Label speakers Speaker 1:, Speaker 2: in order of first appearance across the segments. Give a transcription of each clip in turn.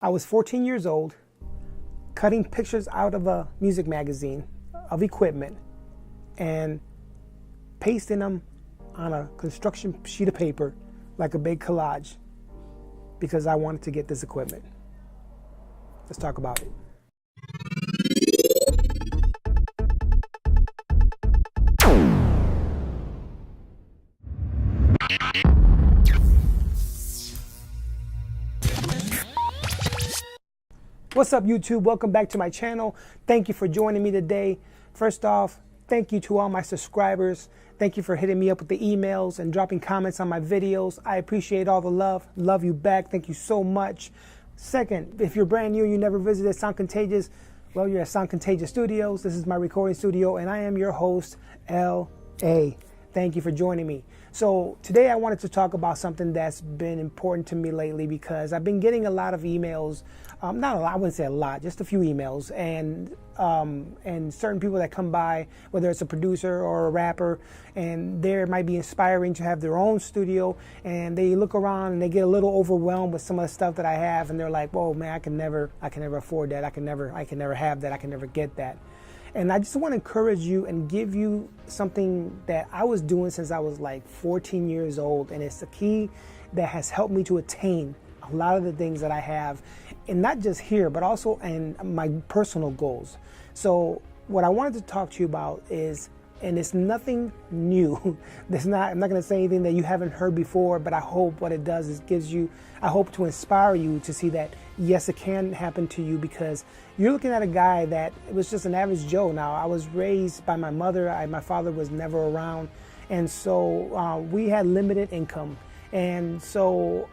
Speaker 1: I was 14 years old, cutting pictures out of a music magazine of equipment and pasting them on a construction sheet of paper like a big collage because I wanted to get this equipment. Let's talk about it. What's up, YouTube? Welcome back to my channel. Thank you for joining me today. First off, thank you to all my subscribers. Thank you for hitting me up with the emails and dropping comments on my videos. I appreciate all the love. Love you back. Thank you so much. Second, if you're brand new and you never visited Sound Contagious, well, you're at Sound Contagious Studios. This is my recording studio, and I am your host, L.A. Thank you for joining me. So today I wanted to talk about something that's been important to me lately because I've been getting a lot of emails. Not a lot, I wouldn't say a lot, just a few emails, and certain people that come by, whether it's a producer or a rapper, and they might be inspiring to have their own studio, and they look around and they get a little overwhelmed with some of the stuff that I have, and they're like, "Whoa, man, I can never afford that. I can never have that. I can never get that." And I just want to encourage you and give you something that I was doing since I was like 14 years old, and it's the key that has helped me to attain a lot of the things that I have, and not just here, but also in my personal goals. So what I wanted to talk to you about is, and it's nothing new. I'm not going to say anything that you haven't heard before, but I hope what it does is I hope to inspire you to see that, yes, it can happen to you, because you're looking at a guy that was just an average Joe. Now, I was raised by my mother. My father was never around, and so we had limited income. And so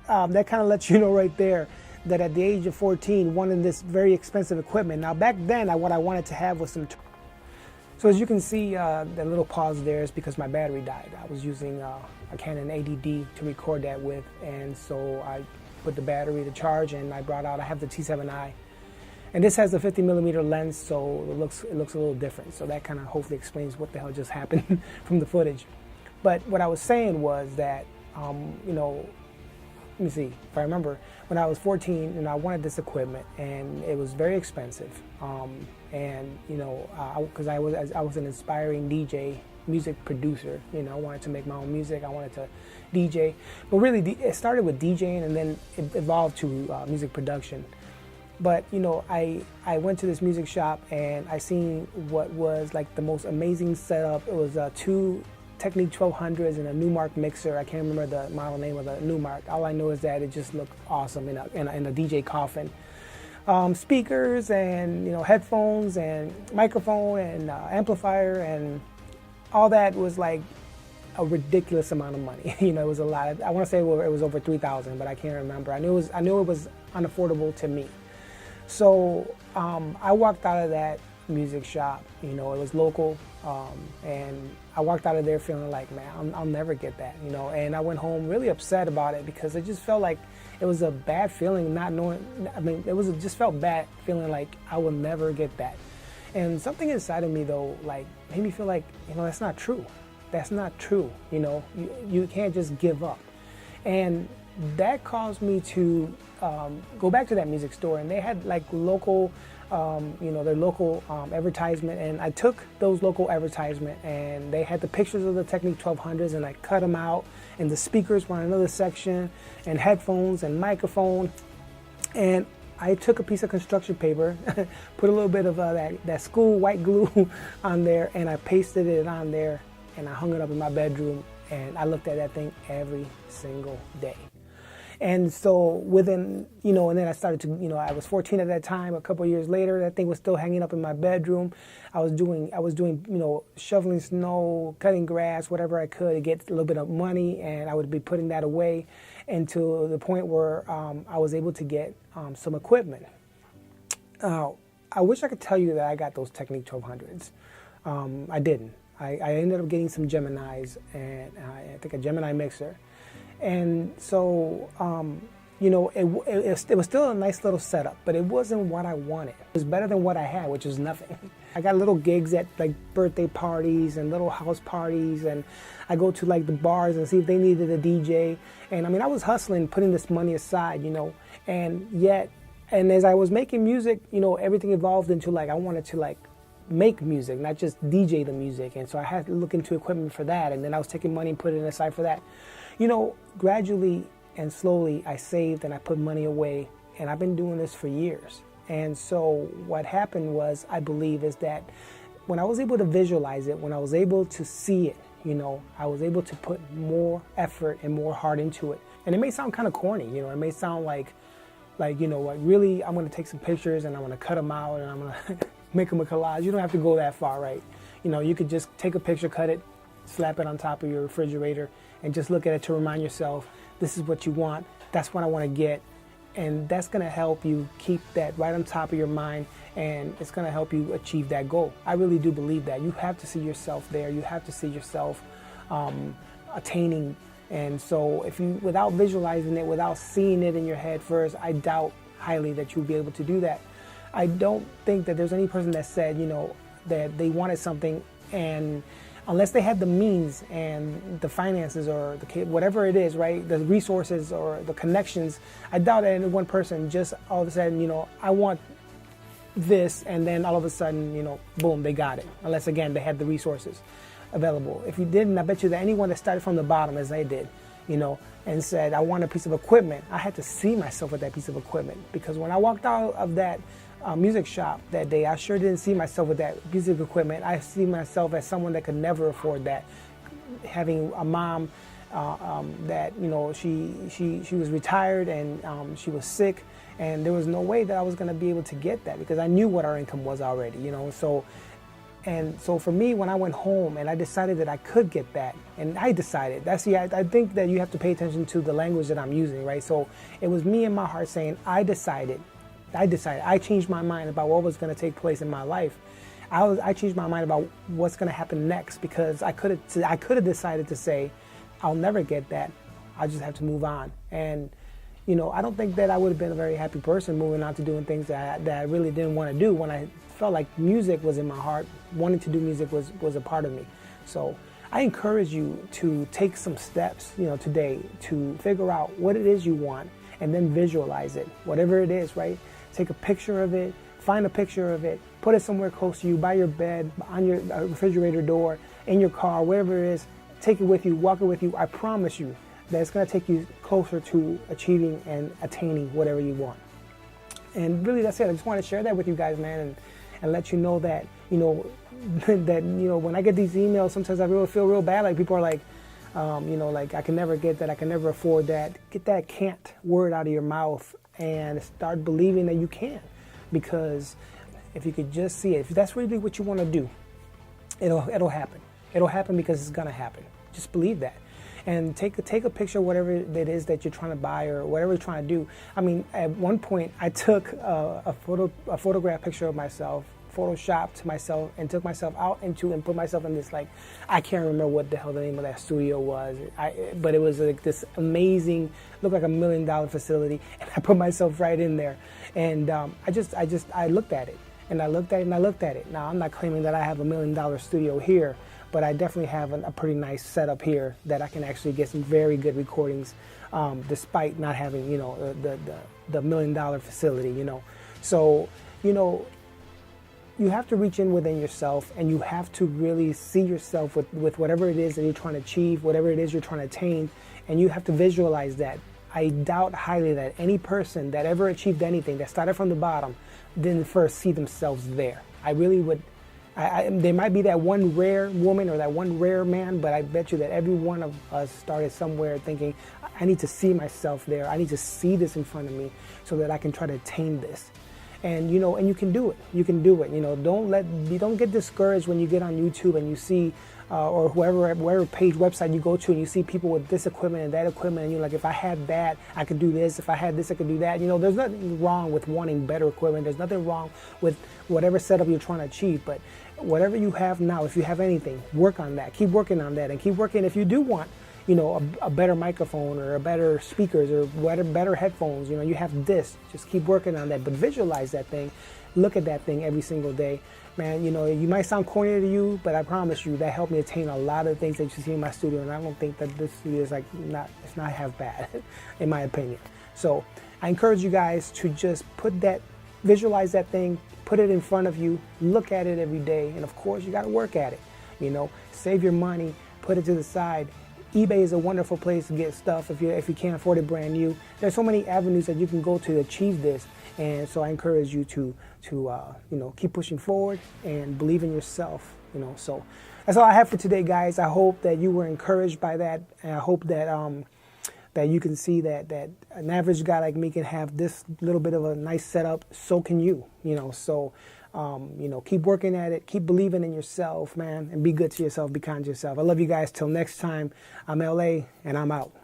Speaker 1: that kind of lets you know right there that at the age of 14, wanting this very expensive equipment. Now, back then, what I wanted to have was some. So as you can see, that little pause there is because my battery died. I was using a Canon ADD to record that with, and so I put the battery to charge, and I have the T7i. And this has a 50mm lens, so it looks a little different. So that kind of hopefully explains what the hell just happened from the footage. But what I was saying was that, let me see if I remember, when I was 14 and I wanted this equipment, and it was very expensive, because I was an inspiring DJ, music producer. I wanted to make my own music. I wanted to DJ, but really it started with DJing, and then it evolved to music production. But I went to this music shop, and I seen what was like the most amazing setup. It was two Technique 1200s and a Newmark mixer. I can't remember the model name of the Newmark. All I know is that it just looked awesome in a DJ coffin. Speakers and headphones and microphone and amplifier and all that was like a ridiculous amount of money. It was a lot. I want to say it was over $3,000, but I can't remember. I knew it was unaffordable to me. So I walked out of that music shop. It was local, and I walked out of there feeling like, man, I'll never get that. And I went home really upset about it because it just felt like it was a bad feeling, not knowing. It just felt bad feeling like I will never get that. And something inside of me though, like, made me feel like, that's not true. That's not true. You can't just give up. And that caused me to go back to that music store, and they had like local, their local advertisement, and I took those local advertisement, and they had the pictures of the Technique 1200s, and I cut them out, and the speakers were in another section, and headphones and microphone, and I took a piece of construction paper, put a little bit of that school white glue on there, and I pasted it on there, and I hung it up in my bedroom, and I looked at that thing every single day. And so within, and then I started to, I was 14 at that time. A couple of years later, that thing was still hanging up in my bedroom. I was doing, shoveling snow, cutting grass, whatever I could to get a little bit of money, and I would be putting that away, and to the point where I was able to get some equipment. I wish I could tell you that I got those Technique 1200s. I didn't. I ended up getting some Geminis, and I think a Gemini mixer. And so, it was still a nice little setup, but it wasn't what I wanted. It was better than what I had, which was nothing. I got little gigs at like birthday parties and little house parties, and I go to like the bars and see if they needed a DJ. And I mean, I was hustling, putting this money aside, and yet And as I was making music, you know, everything evolved into like, I wanted to like make music, not just DJ the music. And so I had to look into equipment for that. And then I was taking money and putting it aside for that. You know, gradually and slowly I saved and I put money away, and I've been doing this for years. And so what happened was, I believe, is that when I was able to visualize it, when I was able to see it, you know, I was able to put more effort and more heart into it. And it may sound kind of corny, you know, it may sound like, you know, like really, I'm going to take some pictures and I'm going to cut them out and I'm going to make them a collage. You don't have to go that far, right? You know, you could just take a picture, cut it, slap it on top of your refrigerator, and just look at it to remind yourself, this is what you want, that's what I want to get. And that's going to help you keep that right on top of your mind, and it's going to help you achieve that goal. I really do believe that. You have to see yourself there. You have to see yourself attaining. And so if you, without visualizing it, without seeing it in your head first, I doubt highly that you'll be able to do that. I don't think that there's any person that said, you know, that they wanted something, and unless they had the means and the finances or the whatever it is, right, the resources or the connections, I doubt that any one person just all of a sudden, you know, I want this, and then all of a sudden, you know, boom, they got it. Unless, again, they had the resources available. If you didn't, I bet you that anyone that started from the bottom, as I did, you know, and said, I want a piece of equipment, I had to see myself with that piece of equipment. Because when I walked out of that music shop that day, I sure didn't see myself with that piece of equipment. I see myself as someone that could never afford that. Having a mom that, you know, she was retired and she was sick, and there was no way that I was going to be able to get that because I knew what our income was already, you know. So for me, when I went home and I decided that I could get that, and I decided, I think that you have to pay attention to the language that I'm using, right? So it was me in my heart saying, I decided, I changed my mind about what was going to take place in my life. I changed my mind about what's going to happen next, because I could have decided to say, I'll never get that. I just have to move on. And, you know, I don't think that I would have been a very happy person moving on to doing things that I really didn't want to do when I felt like music was in my heart. Wanting to do music was a part of me. So I encourage you to take some steps, you know, today to figure out what it is you want and then visualize it, whatever it is, right? Take a picture of it, find a picture of it, put it somewhere close to you, by your bed, on your refrigerator door, in your car, wherever it is. Take it with you, walk it with you. I promise you that it's going to take you closer to achieving and attaining whatever you want. And really, that's it. I just want to share that with you guys, man, and let you know that, you know, when I get these emails, sometimes I really feel real bad. Like people are like, you know, like, I can never get that, I can never afford that. Get that can't word out of your mouth and start believing that you can. Because if you could just see it, if that's really what you want to do, it'll happen. It'll happen because it's going to happen. Just believe that. And take a picture of whatever it is that you're trying to buy or whatever you're trying to do. I mean, at one point, I took a photograph picture of myself, photoshopped myself, and took myself out and put myself in this, like, I can't remember what the hell the name of that studio was. But it was like this amazing, looked like $1 million facility, and I put myself right in there. And I looked at it, and I looked at it, and I looked at it. Now, I'm not claiming that I have $1 million studio here, but I definitely have a pretty nice setup here that I can actually get some very good recordings, despite not having, you know, the $1 million facility, you know. So, you know, you have to reach in within yourself, and you have to really see yourself with whatever it is that you're trying to achieve, whatever it is you're trying to attain, and you have to visualize that. I doubt highly that any person that ever achieved anything, that started from the bottom, didn't first see themselves there. I really would. There might be that one rare woman or that one rare man, but I bet you that every one of us started somewhere thinking, I need to see myself there. I need to see this in front of me so that I can try to attain this. And, you know, and you can do it. You can do it. You know, don't get discouraged when you get on YouTube and you see, or wherever page, website you go to, and you see people with this equipment and that equipment, and you're like, if I had that, I could do this. If I had this, I could do that. You know, there's nothing wrong with wanting better equipment. There's nothing wrong with whatever setup you're trying to achieve. But whatever you have now, if you have anything, work on that. Keep working on that, and keep working. If you do want, you know, a better microphone or a better speakers or better headphones, you know, you have this. Just keep working on that, but visualize that thing. Look at that thing every single day. Man, you know, you might sound corny to you, but I promise you that helped me attain a lot of things that you see in my studio, and I don't think that this studio is it's not half bad, in my opinion. So I encourage you guys to just visualize that thing, put it in front of you, look at it every day, and of course you got to work at it. You know, save your money, put it to the side. eBay is a wonderful place to get stuff if you can't afford it brand new. There's so many avenues that you can go to achieve this, and so I encourage you to you know, keep pushing forward and believe in yourself. You know, so that's all I have for today, guys. I hope that you were encouraged by that, and I hope that that you can see that an average guy like me can have this little bit of a nice setup. So can you. You know, so you know, keep working at it, keep believing in yourself, man, and be good to yourself, be kind to yourself. I love you guys. Till next time, I'm LA, and I'm out.